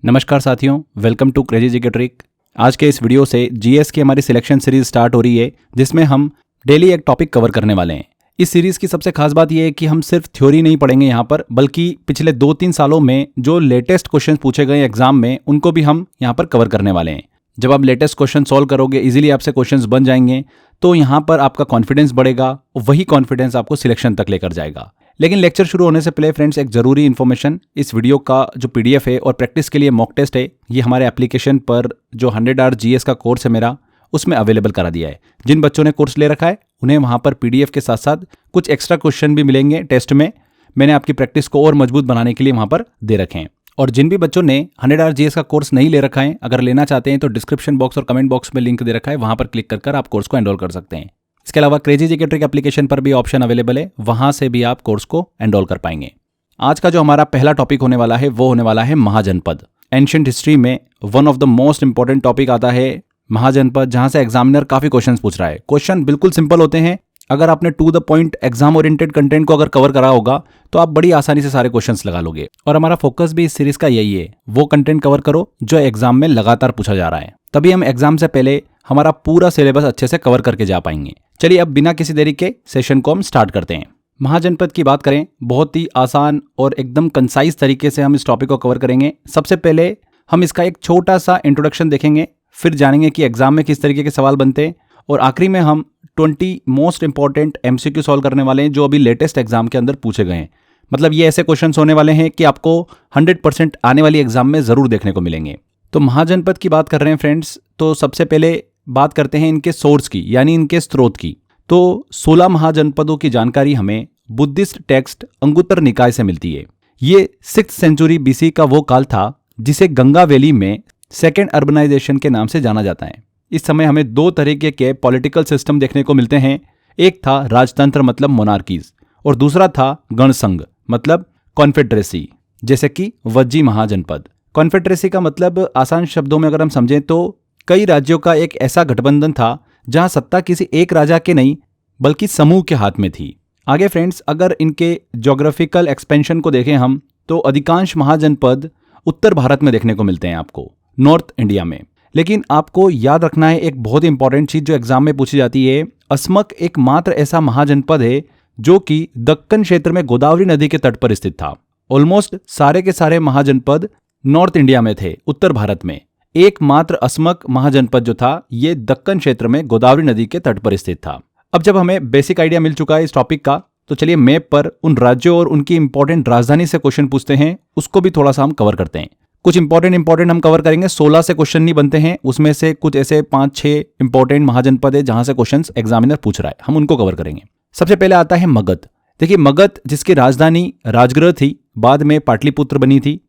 नमस्कार साथियों, welcome to crazy GK trick. आज के इस वीडियो से जीएस की हमारी सिलेक्शन सीरीज स्टार्ट हो रही है, जिसमें हम डेली एक टॉपिक कवर करने वाले हैं। इस सीरीज की सबसे खास बात यह है कि हम सिर्फ थ्योरी नहीं पढ़ेंगे यहाँ पर, बल्कि पिछले 2-3 सालों में जो लेटेस्ट क्वेश्चन पूछे गए एग्जाम में उनको भी हम यहाँ पर कवर करने वाले हैं। जब आप लेटेस्ट क्वेश्चन सॉल्व करोगे, इजीली आपसे क्वेश्चंस बन जाएंगे, तो यहाँ पर आपका कॉन्फिडेंस बढ़ेगा और वही कॉन्फिडेंस आपको सिलेक्शन तक लेकर जाएगा। लेकिन लेक्चर शुरू होने से पहले फ्रेंड्स, एक जरूरी इन्फॉर्मेशन, इस वीडियो का जो पीडीएफ है और प्रैक्टिस के लिए मॉक टेस्ट है, ये हमारे एप्लीकेशन पर जो 100 आवर जीएस का कोर्स है मेरा, उसमें अवेलेबल करा दिया है। जिन बच्चों ने कोर्स ले रखा है उन्हें वहाँ पर पीडीएफ के साथ साथ कुछ एक्स्ट्रा क्वेश्चन भी मिलेंगे टेस्ट में। मैंने आपकी प्रैक्टिस को और मजबूत बनाने के लिए वहाँ पर दे रखे हैं। और जिन भी बच्चों ने 100 आवर जीएस का कोर्स नहीं ले रखा है, अगर लेना चाहते हैं तो डिस्क्रिप्शन बॉक्स और कमेंट बॉक्स में लिंक दे रखा है, वहाँ पर क्लिक कर आप कोर्स को एनरोल कर सकते हैं। इसके अलावा क्रेजी जीके ट्रिक एप्लीकेशन पर भी ऑप्शन अवेलेबल है, वहां से भी आप कोर्स को एनरोल कर पाएंगे। आज का जो हमारा पहला टॉपिक होने वाला है वो होने वाला है महाजनपद। एंशिएंट हिस्ट्री में one of the most important topic आता है महाजनपद, जहां से एग्जामिनर काफी क्वेश्चंस पूछ रहा है। क्वेश्चन बिल्कुल सिंपल होते हैं। अगर आपने to the point exam oriented content को अगर कवर करा होगा तो आप बड़ी आसानी से सारे क्वेश्चंस लगा लोगे। और हमारा फोकस भी इस सीरीज का यही है, वो कंटेंट कवर करो जो एग्जाम में लगातार पूछा जा रहा है, तभी हम एग्जाम से पहले हमारा पूरा सिलेबस अच्छे से कवर करके जा पाएंगे। चलिए अब बिना किसी देरी के सेशन को हम स्टार्ट करते हैं। महाजनपद की बात करें, बहुत ही आसान और एकदम कंसाइज तरीके से हम इस टॉपिक को कवर करेंगे। सबसे पहले हम इसका एक छोटा सा इंट्रोडक्शन देखेंगे, फिर जानेंगे कि एग्जाम में किस तरीके के सवाल बनते हैं, और आखिरी में हम 20 मोस्ट इंपॉर्टेंट एमसीक्यू सॉल्व करने वाले हैं जो अभी लेटेस्ट एग्जाम के अंदर पूछे गए हैं। मतलब ये ऐसे क्वेश्चंस होने वाले हैं कि आपको 100% आने वाली एग्जाम में जरूर देखने को मिलेंगे। तो महाजनपद की बात कर रहे हैं फ्रेंड्स, तो सबसे पहले बात करते हैं इनके सोर्स की, यानी इनके स्रोत की। तो 16 महाजनपदों की जानकारी हमें बुद्धिस्ट टेक्स्ट अंगुत्तर निकाय से मिलती है। ये 6th सेंचुरी बीसी का वो काल था जिसे गंगा वैली में सेकेंड अर्बनाइजेशन के नाम से जाना जाता है। इस समय हमें 2 तरीके के पॉलिटिकल सिस्टम देखने को मिलते हैं। एक था राजतंत्र मतलब मोनार्कीज, और दूसरा था गणसंघ मतलब कॉन्फेडरेसी, जैसे कि वज्जी महाजनपद। कॉन्फेडरेसी का मतलब आसान शब्दों में अगर हम समझें तो कई राज्यों का एक ऐसा गठबंधन था जहां सत्ता किसी एक राजा के नहीं बल्कि समूह के हाथ में थी। आगे फ्रेंड्स, अगर इनके ज्योग्राफिकल एक्सपेंशन को देखें हम, तो अधिकांश महाजनपद उत्तर भारत में देखने को मिलते हैं आपको, नॉर्थ इंडिया में। लेकिन आपको याद रखना है एक बहुत इंपॉर्टेंट चीज जो एग्जाम में पूछी जाती है, असमक एकमात्र ऐसा महाजनपद है जो कि दक्कन क्षेत्र में गोदावरी नदी के तट पर स्थित था। ऑलमोस्ट सारे के सारे महाजनपद नॉर्थ इंडिया में थे, उत्तर भारत में। एकमात्र असमक महाजनपद जो था ये दक्कन क्षेत्र में गोदावरी नदी के तट पर स्थित था। अब जब हमें बेसिक आइडिया मिल चुका है इस टॉपिक का, तो चलिए मैप पर उन राज्यों और उनकी इंपॉर्टेंट राजधानी से क्वेश्चन पूछते हैं, उसको भी थोड़ा सा हम कवर करते हैं। कुछ इंपॉर्टेंट हम कवर करेंगे। 16 से क्वेश्चन नहीं बनते हैं, उसमें से कुछ ऐसे 5-6 इंपॉर्टेंट महाजनपद है जहां से क्वेश्चन एग्जामिनर पूछ रहा है, हम उनको कवर करेंगे। सबसे पहले आता है मगध। देखिए, मगध जिसकी राजधानी राजगृह थी, बाद में पाटलिपुत्र बनी थी।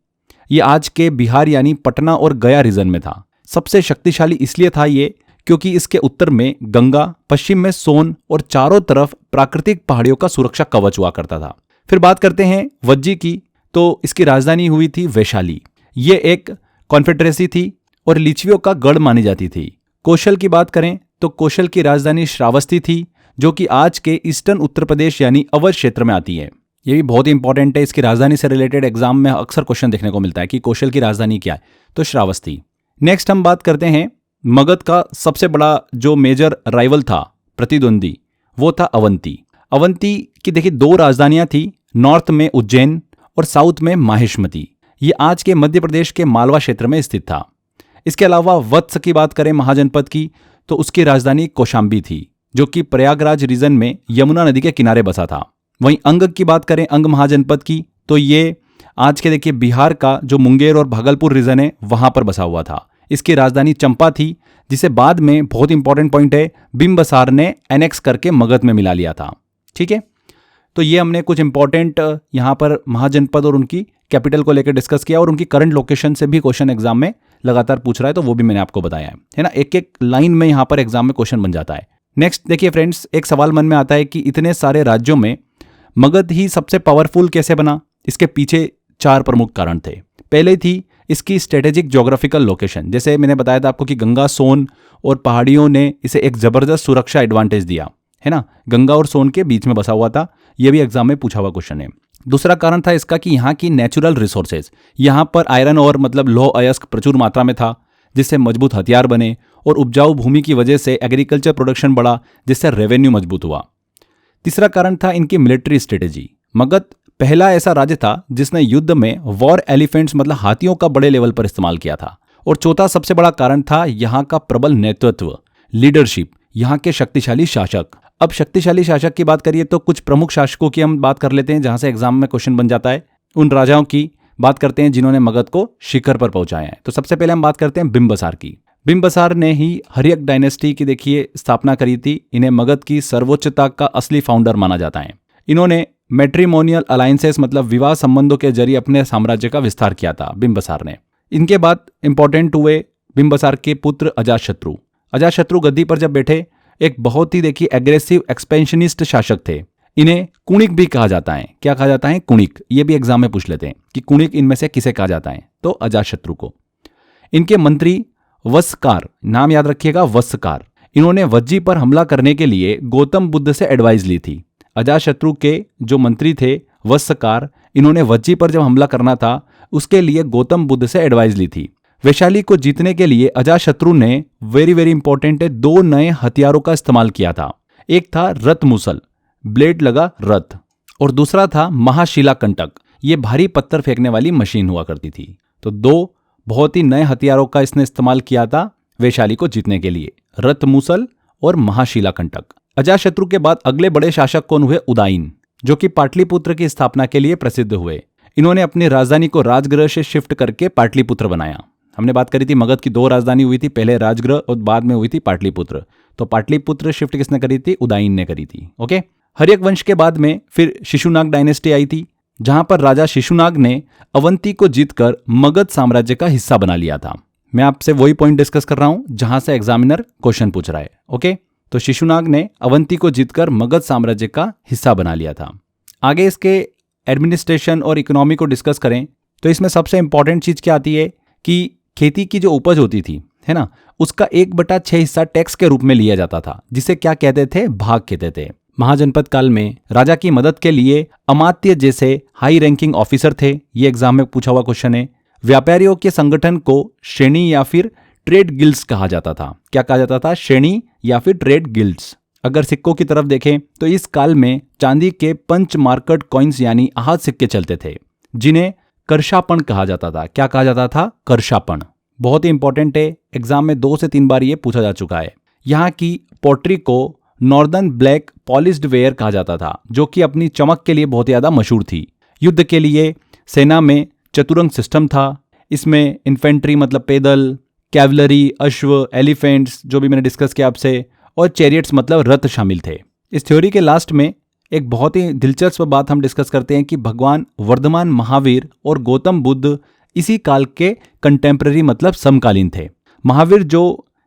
ये आज के बिहार यानी पटना और गया रीजन में था। सबसे शक्तिशाली इसलिए था ये क्योंकि इसके उत्तर में गंगा, पश्चिम में सोन और चारों तरफ प्राकृतिक पहाड़ियों का सुरक्षा कवच हुआ करता था। फिर बात करते हैं वज्जी की, तो इसकी राजधानी हुई थी वैशाली। ये एक कॉन्फेडरेसी थी और लिच्छवियों का गढ़ मानी जाती थी। कौशल की बात करें तो कौशल की राजधानी श्रावस्ती थी, जो कि आज के ईस्टर्न उत्तर प्रदेश यानी अवध क्षेत्र में आती है। ये भी बहुत इंपॉर्टेंट है, इसकी राजधानी से रिलेटेड एग्जाम में अक्सर क्वेश्चन देखने को मिलता है कि कौशल की राजधानी क्या है, तो श्रावस्ती। नेक्स्ट हम बात करते हैं मगध का सबसे बड़ा जो मेजर राइवल था, प्रतिद्वंदी, वो था अवंती। अवंती की देखिए 2 राजधानियां थी, नॉर्थ में उज्जैन और साउथ में माहिष्मती। ये आज के मध्य प्रदेश के मालवा क्षेत्र में स्थित था। इसके अलावा वत्स की बात करें महाजनपद की, तो उसकी राजधानी कौशाम्बी थी, जो कि प्रयागराज रीजन में यमुना नदी के किनारे बसा था। वहीं अंग की बात करें, अंग महाजनपद की, तो ये आज के देखिए बिहार का जो मुंगेर और भागलपुर रीजन है वहां पर बसा हुआ था। इसकी राजधानी चंपा थी, जिसे बाद में, बहुत इंपॉर्टेंट पॉइंट है, बिंबसार ने एनेक्स करके मगध में मिला लिया था। ठीक है, तो ये हमने कुछ इंपॉर्टेंट यहाँ पर महाजनपद और उनकी कैपिटल को लेकर डिस्कस किया, और उनकी करंट लोकेशन से भी क्वेश्चन एग्जाम में लगातार पूछ रहा है, तो वो भी मैंने आपको बताया है ना। एक एक लाइन में यहाँ पर एग्जाम में क्वेश्चन बन जाता है। नेक्स्ट देखिए फ्रेंड्स, एक सवाल मन में आता है कि इतने सारे राज्यों में मगध ही सबसे पावरफुल कैसे बना। इसके पीछे 4 प्रमुख कारण थे। पहले थी इसकी स्ट्रेटेजिक ज्योग्राफिकल लोकेशन। जैसे मैंने बताया था आपको कि गंगा, सोन और पहाड़ियों ने इसे एक जबरदस्त सुरक्षा एडवांटेज दिया, है ना, गंगा और सोन के बीच में बसा हुआ था। यह भी एग्जाम में पूछा हुआ क्वेश्चन है। दूसरा कारण था इसका कि यहाँ की नेचुरल रिसोर्सेज, यहाँ पर आयरन और मतलब लौह अयस्क प्रचुर मात्रा में था, जिससे मजबूत हथियार बने, और उपजाऊ भूमि की वजह से एग्रीकल्चर प्रोडक्शन बढ़ा, जिससे रेवेन्यू मजबूत हुआ। तीसरा कारण था इनकी मिलिट्री स्ट्रेटेजी। मगध पहला ऐसा राज्य था जिसने युद्ध में वॉर एलिफेंट्स मतलब हाथियों का बड़े लेवल पर इस्तेमाल किया था। और चौथा सबसे बड़ा कारण था यहाँ का प्रबल नेतृत्व, लीडरशिप, यहाँ के शक्तिशाली शासक। अब शक्तिशाली शासक की बात करिए तो कुछ प्रमुख शासकों की हम बात कर लेते हैं, जहां से एग्जाम में क्वेश्चन बन जाता है। उन राजाओं की बात करते हैं जिन्होंने मगध को शिखर पर पहुंचाया है। तो सबसे पहले हम बात करते हैं बिंबसार की। बिंबसार ने ही हर्यक डायनेस्टी की देखिए स्थापना करी थी। इन्हें मगध की सर्वोच्चता का असली फाउंडर माना जाता है। इन्होंने मैट्रिमोनियल अलायंसेस मतलब विवाह संबंधों के जरिए अपने साम्राज्य का विस्तार किया था बिंबसार ने। इनके बाद इंपॉर्टेंट हुए बिंबसार के पुत्र अजातशत्रु। अजातशत्रु गद्दी पर जब बैठे, एक बहुत ही देखिए एग्रेसिव एक्सपेंशनिस्ट शासक थे। इन्हें कुणिक भी कहा जाता है। क्या कहा जाता है? कुणिक। ये भी एग्जाम में पूछ लेते हैं कि कुणिक इनमें से किसे कहा जाता है, तो अजातशत्रु को। इनके मंत्री वस्कार, नाम याद रखिएगा, वस्कार। इन्होंने वज्जी पर हमला करने के लिए गौतम बुद्ध से एडवाइस ली थी। अजातशत्रु के जो मंत्री थे वस्कार, इन्होंने वज्जी पर जब हमला करना था उसके लिए गौतम बुद्ध से एडवाइस ली थी। वैशाली को जीतने के लिए अजातशत्रु ने वेरी इंपॉर्टेंट है, 2 नए हथियारों का इस्तेमाल किया था। एक था रथ मूसल, ब्लेड लगा रथ, और दूसरा था महाशिला कंटक, ये भारी पत्थर फेंकने वाली मशीन हुआ करती थी। तो 2 बहुत ही नए हथियारों का इसने इस्तेमाल किया था वैशाली को जीतने के लिए, रथ मूसल और महाशिला कंटक। अजातशत्रु के बाद अगले बड़े शासक कौन हुए? उदयन, जो कि पाटलिपुत्र की स्थापना के लिए प्रसिद्ध हुए। इन्होंने अपनी राजधानी को राजगृह से शिफ्ट करके पाटलिपुत्र बनाया। हमने बात करी थी मगध की 2 राजधानी हुई थी, पहले राजगृह और बाद में हुई थी पाटलिपुत्र। तो पाटलिपुत्र शिफ्ट किसने करी थी? उदयन ने करी थी। ओके। हर्यक वंश के बाद में फिर शिशुनाग डायनेस्टी आई थी, जहां पर राजा शिशुनाग ने अवंती को जीतकर मगध साम्राज्य का हिस्सा बना लिया था। मैं आपसे वही पॉइंट डिस्कस कर रहा हूं जहां से एग्जामिनर क्वेश्चन पूछ रहा है। ओके, तो शिशुनाग ने अवंती को जीतकर मगध साम्राज्य का हिस्सा बना लिया था। आगे इसके एडमिनिस्ट्रेशन और इकोनॉमी को डिस्कस करें तो इसमें सबसे इंपॉर्टेंट चीज क्या आती है कि खेती की जो उपज होती थी, है ना, उसका 1/6 हिस्सा टैक्स के रूप में लिया जाता था, जिसे क्या कहते थे? भाग कहते थे। महाजनपद काल में राजा की मदद के लिए अमात्य जैसे हाई रैंकिंग ऑफिसर थे। ये एग्जाम में पूछा हुआ क्वेश्चन है। व्यापारियों के संगठन को श्रेणी या फिर ट्रेड गिल्ड्स कहा जाता था। क्या कहा जाता था? श्रेणी या फिर ट्रेड गिल्ड्स। अगर सिक्कों की तरफ देखें तो इस काल में चांदी के पंच मार्केट कॉइन्स यानी आहत सिक्के चलते थे, जिन्हें कर्षापण कहा जाता था। क्या कहा जाता था? कर्षापण। बहुत ही इंपॉर्टेंट है, एग्जाम में 2 से 3 बार ये पूछा जा चुका है। यहाँ की पोट्री को नॉर्दर्न ब्लैक पॉलिश्ड वेयर कहा जाता था, जो कि अपनी चमक के लिए बहुत ज़्यादा मशहूर थी। युद्ध के लिए सेना में चतुरंग सिस्टम था। इसमें इन्फेंट्री मतलब पैदल, कैवलरी, अश्व, एलिफेंट्स जो भी मैंने डिस्कस किया आपसे, और चैरियट्स मतलब रथ शामिल थे। इस थ्योरी के लास्ट में एक बहुत ही दिलचस्प बात हम डिस्कस करते हैं कि भगवान वर्धमान महावीर और गौतम बुद्ध इसी काल के कंटेम्प्रेरी मतलब समकालीन थे। महावीर जो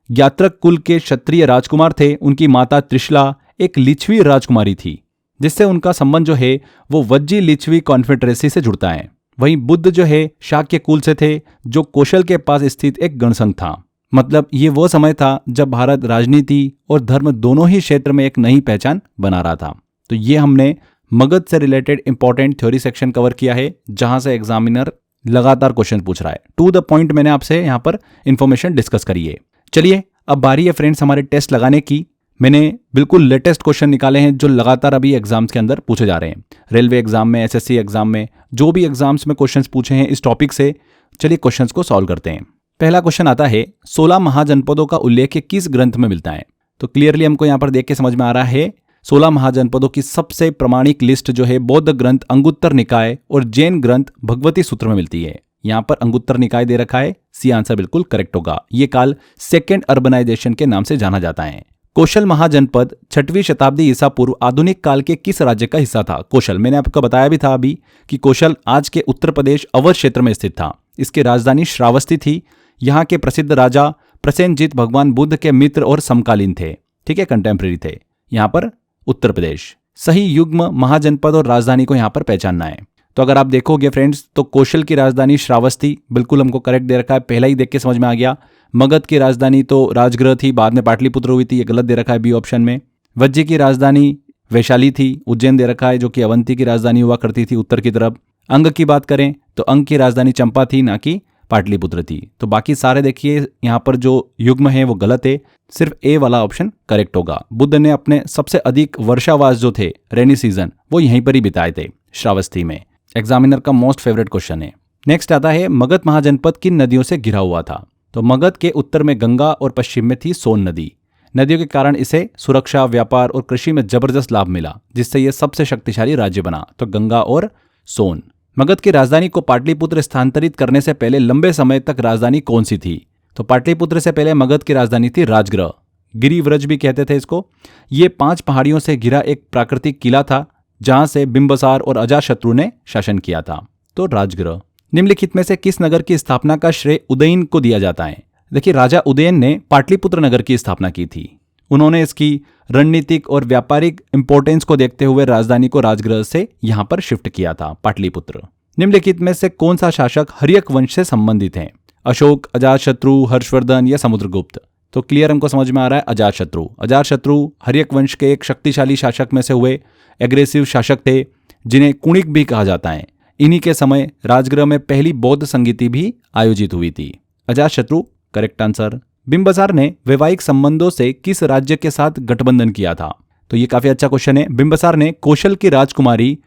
यात्रक कुल के क्षत्रिय राजकुमार थे, उनकी माता त्रिशला एक लिच्छवी राजकुमारी थी, जिससे उनका संबंध जो है वो वज्जी लिच्छवी कॉन्फेडरेसी से जुड़ता है। वहीं बुद्ध जो है शाक्य कुल से थे, जो कौशल के पास स्थित एक गणसंघ था। मतलब ये वो समय था जब भारत राजनीति और धर्म दोनों ही क्षेत्र में एक नई पहचान बना रहा था। तो ये हमने मगध से related important theory section cover किया है, जहां से एग्जामिनर लगातार क्वेश्चन पूछ रहा है। टू द पॉइंट मैंने आपसे यहाँ पर इंफॉर्मेशन डिस्कस करी है। चलिए अब बारी है फ्रेंड्स हमारे टेस्ट लगाने की। मैंने बिल्कुल लेटेस्ट क्वेश्चन निकाले हैं जो लगातार अभी एग्जाम्स के अंदर पूछे जा रहे हैं। रेलवे एग्जाम में, एसएससी एग्जाम में, जो भी एग्जाम्स में क्वेश्चंस पूछे हैं इस टॉपिक से, चलिए क्वेश्चंस को सॉल्व करते हैं। पहला क्वेश्चन आता है 16 महाजनपदों का उल्लेख किस ग्रंथ में मिलता है? तो क्लियरली हमको यहाँ पर देख के समझ में आ रहा है 16 महाजनपदों की सबसे प्रामाणिक लिस्ट जो है बौद्ध ग्रंथ अंगुत्तर निकाय और जैन ग्रंथ भगवती सूत्र में मिलती है। यहाँ पर अंगुत्तर निकाय दे रखा है, सी आंसर बिल्कुल करेक्ट होगा। ये काल सेकेंड अर्बनाइजेशन के नाम से जाना जाता है। कौशल महाजनपद 6वीं शताब्दी ईसा पूर्व आधुनिक काल के किस राज्य का हिस्सा था? कौशल, मैंने आपको बताया भी था अभी कि कौशल आज के उत्तर प्रदेश अवध क्षेत्र में स्थित था। इसकी राजधानी श्रावस्ती थी। यहाँ के प्रसिद्ध राजा प्रसेनजीत भगवान बुद्ध के मित्र और समकालीन थे, ठीक है, कंटेम्प्रेरी थे। यहाँ पर उत्तर प्रदेश सही युग्म महाजनपद और राजधानी को यहाँ पर पहचानना है। तो अगर आप देखोगे फ्रेंड्स तो कौशल की राजधानी श्रावस्ती बिल्कुल हमको करेक्ट दे रखा है, पहला ही देख के समझ में आ गया। मगध की राजधानी तो राजगृह थी, बाद में पाटलिपुत्र हुई थी, ये गलत दे रखा है बी ऑप्शन में। वज्जी की राजधानी वैशाली थी, उज्जैन दे रखा है जो कि अवंती की राजधानी हुआ करती थी उत्तर की तरफ। अंग की बात करें तो अंग की राजधानी चंपा थी, ना कि पाटलिपुत्र थी। तो बाकी सारे देखिए यहाँ पर जो युग्म है वो गलत है, सिर्फ ए वाला ऑप्शन करेक्ट होगा। बुद्ध ने अपने सबसे अधिक वर्षावास जो थे, रेनी सीजन, वो यहीं पर ही बिताए थे, श्रावस्ती में। एग्जामिनर का मोस्ट फेवरेट क्वेश्चन है। नेक्स्ट आता है मगध महाजनपद किन नदियों से घिरा हुआ था। तो मगध के उत्तर में गंगा और पश्चिम में थी सोन नदी। नदियों के कारण इसे सुरक्षा, व्यापार और कृषि में जबरदस्त लाभ मिला, जिससे यह सबसे शक्तिशाली राज्य बना। तो गंगा और सोन। मगध की राजधानी को पाटलिपुत्र स्थानांतरित करने से पहले लंबे समय तक राजधानी कौन सी थी। तो पाटलिपुत्र से पहले मगध की राजधानी थी राजगृह, गिरिव्रज भी कहते थे इसको। ये 5 पहाड़ियों से घिरा एक प्राकृतिक किला था जहां से बिंबसार और अजातशत्रु ने शासन किया था। तो राजगृह। निम्नलिखित में से किस नगर की स्थापना का श्रेय उदयन को दिया जाता है। देखिए राजा उदयन ने पाटलिपुत्र नगर की स्थापना की थी। उन्होंने इसकी रणनीतिक और व्यापारिक इंपॉर्टेंस को देखते हुए राजधानी को राजगृह से यहां पर शिफ्ट किया था, पाटलिपुत्र। निम्नलिखित में से कौन सा शासक हर्यक वंश से संबंधित है। अशोक, अजातशत्रु, हर्षवर्धन या समुद्रगुप्त। तो क्लियर हमको समझ में आ रहा है अजातशत्रु। अजातशत्रु हर्यक वंश के एक शक्तिशाली शासक में से हुए एग्रेसिव शासक थे, जिन्हें कुणिक भी कहा जाता है। इन्हीं के समय राजगृह में पहली बौद्ध संगीति भी आयोजित हुई थी। Ajatashatru correct answer. बिंबसार ने वैवाहिक संबंधों से किस राज्य के साथ गठबंधन किया था। तो ये काफी अच्छा क्वेश्चन है। बिंबसार ने कौशल की राजकुमारी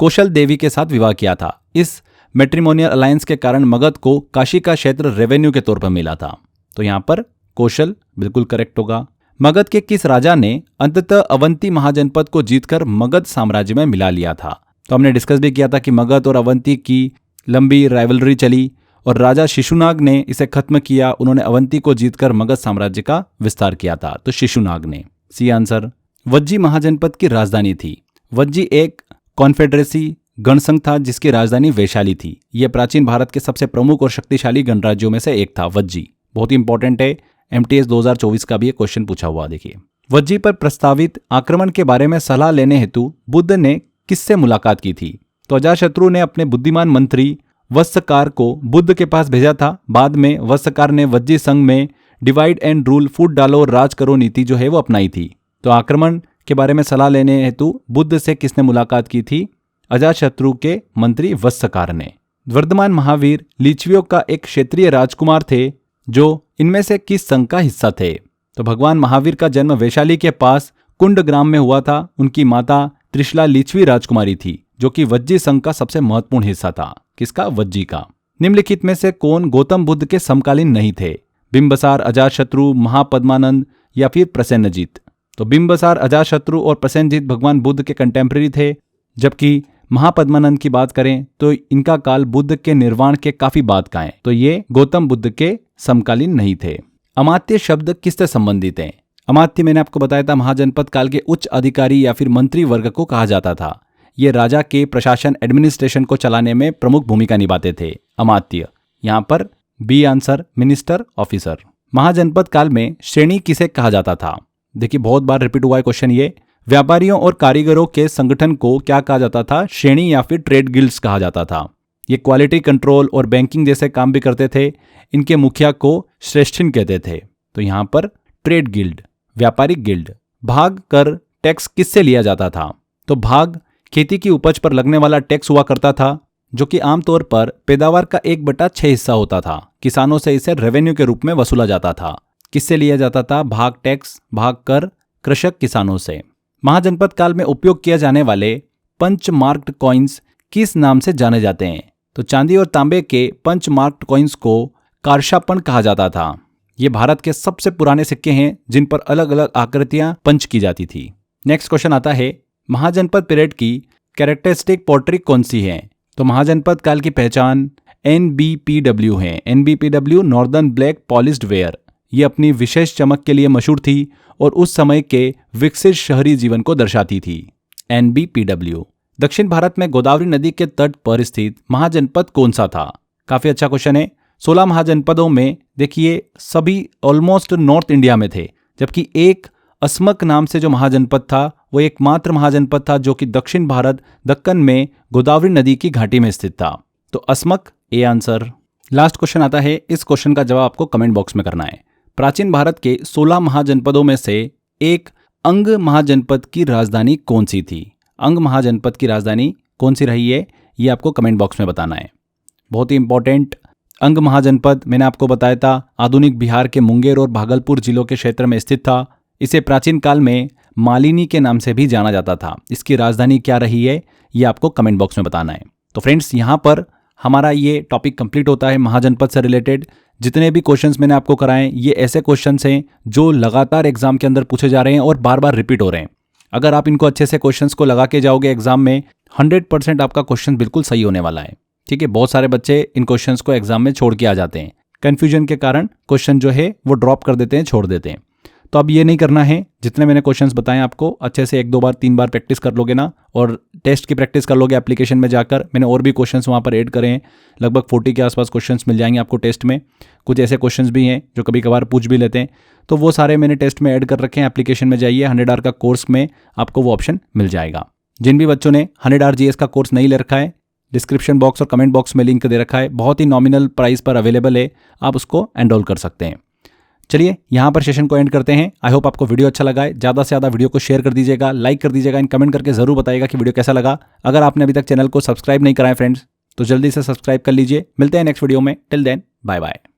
कौशल देवी के साथ विवाह किया था। इस मैट्रिमोनियल अलायंस के कारण मगध को काशी का क्षेत्र रेवेन्यू के तौर पर मिला था। तो यहां पर कौशल बिल्कुल करेक्ट होगा। मगध के किस राजा ने अंततः अवंती महाजनपद को जीतकर मगध साम्राज्य में मिला लिया था। तो हमने डिस्कस भी किया था कि मगध और अवंती की लंबी राइवलरी चली और राजा शिशुनाग ने इसे खत्म किया। उन्होंने अवंती को जीतकर मगध साम्राज्य का विस्तार किया था। तो शिशुनाग ने। C answer. वज्जी महाजनपद की राजधानी थी। वज्जी एक कॉन्फेडरेसी गणसंघ था जिसकी राजधानी वैशाली थी। यह प्राचीन भारत के सबसे प्रमुख और शक्तिशाली गणराज्यों में से एक था। वज्जी बहुत ही इंपॉर्टेंट है। MTS 2024 का भी एक क्वेश्चन पूछा हुआ। देखिए वज्जी पर प्रस्तावित आक्रमण के बारे में सलाह लेने हेतु बुद्ध ने किससे मुलाकात की थी। तो अजातशत्रु ने अपने बुद्धिमान मंत्री वत्सकार को बुद्ध के पास भेजा था। बाद में वत्सकार ने वज्जी संघ में डिवाइड एंड रूल, फूट डालो और राज करो नीति जो है वो अपनाई थी। तो आक्रमण के बारे में सलाह लेने हेतु बुद्ध से किसने मुलाकात की थी। अजातशत्रु के मंत्री वत्सकार ने। वर्धमान महावीर लिच्छवियों का एक क्षेत्रीय राजकुमार थे जो इनमें से किस संघ का हिस्सा थे। तो भगवान महावीर का जन्म वैशाली के पास कुंड ग्राम में हुआ था। उनकी माता त्रिशला लिच्छवी राजकुमारी थी जो कि वज्जी संघ का सबसे महत्वपूर्ण हिस्सा था। किसका? वज्जी का। निम्नलिखित में से कौन गौतम बुद्ध के समकालीन नहीं थे। बिंबसार, अजातशत्रु, महापद्मानंद या फिर प्रसेनजीत। तो बिंबसार, अजातशत्रु और प्रसेनजीत भगवान बुद्ध के कंटेम्प्रेरी थे, जबकि महापद्मानंद की बात करें तो इनका काल बुद्ध के निर्वाण के काफी बाद का है। तो ये गौतम बुद्ध के समकालीन नहीं थे। अमात्य शब्द किससे संबंधित है। अमात्य मैंने आपको बताया था महाजनपद काल के उच्च अधिकारी या फिर मंत्री वर्ग को कहा जाता था। ये राजा के प्रशासन एडमिनिस्ट्रेशन को चलाने में प्रमुख भूमिका निभाते थे। अमात्य। यहाँ पर बी आंसर, मिनिस्टर, ऑफिसर। महाजनपद काल में श्रेणी किसे कहा जाता था। देखिए बहुत बार रिपीट हुआ है क्वेश्चन ये। व्यापारियों और कारीगरों के संगठन को क्या कहा जाता था। श्रेणी या फिर ट्रेड गिल्ड्स कहा जाता था। ये क्वालिटी कंट्रोल और बैंकिंग जैसे काम भी करते थे। इनके मुखिया को श्रेष्ठिन कहते थे। तो यहाँ पर ट्रेड गिल्ड, व्यापारिक गिल्ड। भाग कर टैक्स किससे लिया जाता था। तो भाग खेती की उपज पर लगने वाला टैक्स हुआ करता था, जो कि आमतौर पर पैदावार का 1/6 हिस्सा होता था। किसानों से इसे रेवेन्यू के रूप में वसूला जाता था। किससे लिया जाता था। भाग टैक्स, भाग कर कृषक किसानों से। महाजनपद काल में उपयोग किए जाने वाले पंच मार्क्ड कॉइन्स किस नाम से जाने जाते हैं। तो चांदी और तांबे के पंच मार्क्ड कॉइन्स को कारशापन कहा जाता था। ये भारत के सबसे पुराने सिक्के हैं जिन पर अलग अलग आकृतियां पंच की जाती थी। नेक्स्ट क्वेश्चन आता है, महाजनपद पीरियड की कैरेक्टरिस्टिक पोट्री कौन सी है। तो महाजनपद काल की पहचान NBPW है। NBPW northern black polished where. ये अपनी विशेष चमक के लिए मशहूर थी और उस समय के विकसित शहरी जीवन को दर्शाती थी। NBPW। दक्षिण भारत में गोदावरी नदी के तट पर स्थित महाजनपद कौन सा था। काफी अच्छा क्वेश्चन है। 16 महाजनपदों में देखिए सभी ऑलमोस्ट नॉर्थ इंडिया में थे, जबकि एक अस्मक नाम से जो महाजनपद था वो एकमात्र महाजनपद था जो कि दक्षिण भारत दक्कन में गोदावरी नदी की घाटी में स्थित था। तो Asmaka A answer. Last question आता है। इस क्वेश्चन का जवाब आपको कमेंट बॉक्स में करना है। प्राचीन भारत के 16 महाजनपदों में से एक अंग महाजनपद की राजधानी कौन सी थी? अंग महाजनपद की राजधानी कौन सी रही है, ये आपको कमेंट बॉक्स में बताना है। बहुत ही इंपॉर्टेंट, अंग महाजनपद मैंने आपको बताया था आधुनिक बिहार के मुंगेर और भागलपुर जिलों के क्षेत्र में स्थित था। इसे प्राचीन काल में मालिनी के नाम से भी जाना जाता था। इसकी राजधानी क्या रही है, ये आपको कमेंट बॉक्स में बताना है। तो फ्रेंड्स, यहाँ पर हमारा ये टॉपिक कंप्लीट होता है महाजनपद से रिलेटेड। जितने भी क्वेश्चंस मैंने आपको कराए ये ऐसे क्वेश्चंस हैं जो लगातार एग्जाम के अंदर पूछे जा रहे हैं और बार बार रिपीट हो रहे हैं। अगर आप इनको अच्छे से क्वेश्चंस को लगा के जाओगे एग्जाम में, 100% आपका क्वेश्चन बिल्कुल सही होने वाला है। ठीक है, बहुत सारे बच्चे इन क्वेश्चंस को एग्जाम में छोड़ के आ जाते हैं, कंफ्यूजन के कारण क्वेश्चन जो है वो ड्रॉप कर देते हैं, छोड़ देते हैं। तो अब ये नहीं करना है। जितने मैंने क्वेश्चंस बताए आपको अच्छे से 1-2 बार 3 बार प्रैक्टिस कर लोगे ना, और टेस्ट की प्रैक्टिस कर लोगे एप्लीकेशन में जाकर। मैंने और भी क्वेश्चंस वहाँ पर ऐड करे हैं, लगभग 40 के आसपास क्वेश्चंस मिल जाएंगे आपको टेस्ट में। कुछ ऐसे क्वेश्चंस भी हैं जो कभी कभार पूछ भी लेते हैं, तो वो सारे मैंने टेस्ट में ऐड कर रखे हैं। एप्लीकेशन में जाइए, 100 आवर का कोर्स में आपको वो ऑप्शन मिल जाएगा। जिन भी बच्चों ने 100 आवर जीएस का कोर्स नहीं ले रखा है, डिस्क्रिप्शन बॉक्स और कमेंट बॉक्स में लिंक दे रखा है, बहुत ही नॉमिनल प्राइस पर अवेलेबल है, आप उसको एनरोल कर सकते हैं। चलिए यहाँ पर सेशन को एंड करते हैं। आई होप आपको वीडियो अच्छा लगा है। ज़्यादा से ज़्यादा वीडियो को शेयर कर दीजिएगा, लाइक कर दीजिएगा, इन कमेंट करके ज़रूर बताइएगा कि वीडियो कैसा लगा। अगर आपने अभी तक चैनल को सब्सक्राइब नहीं कराया फ्रेंड्स, तो जल्दी से सब्सक्राइब कर लीजिए। मिलते हैं नेक्स्ट वीडियो में। Till then, bye bye.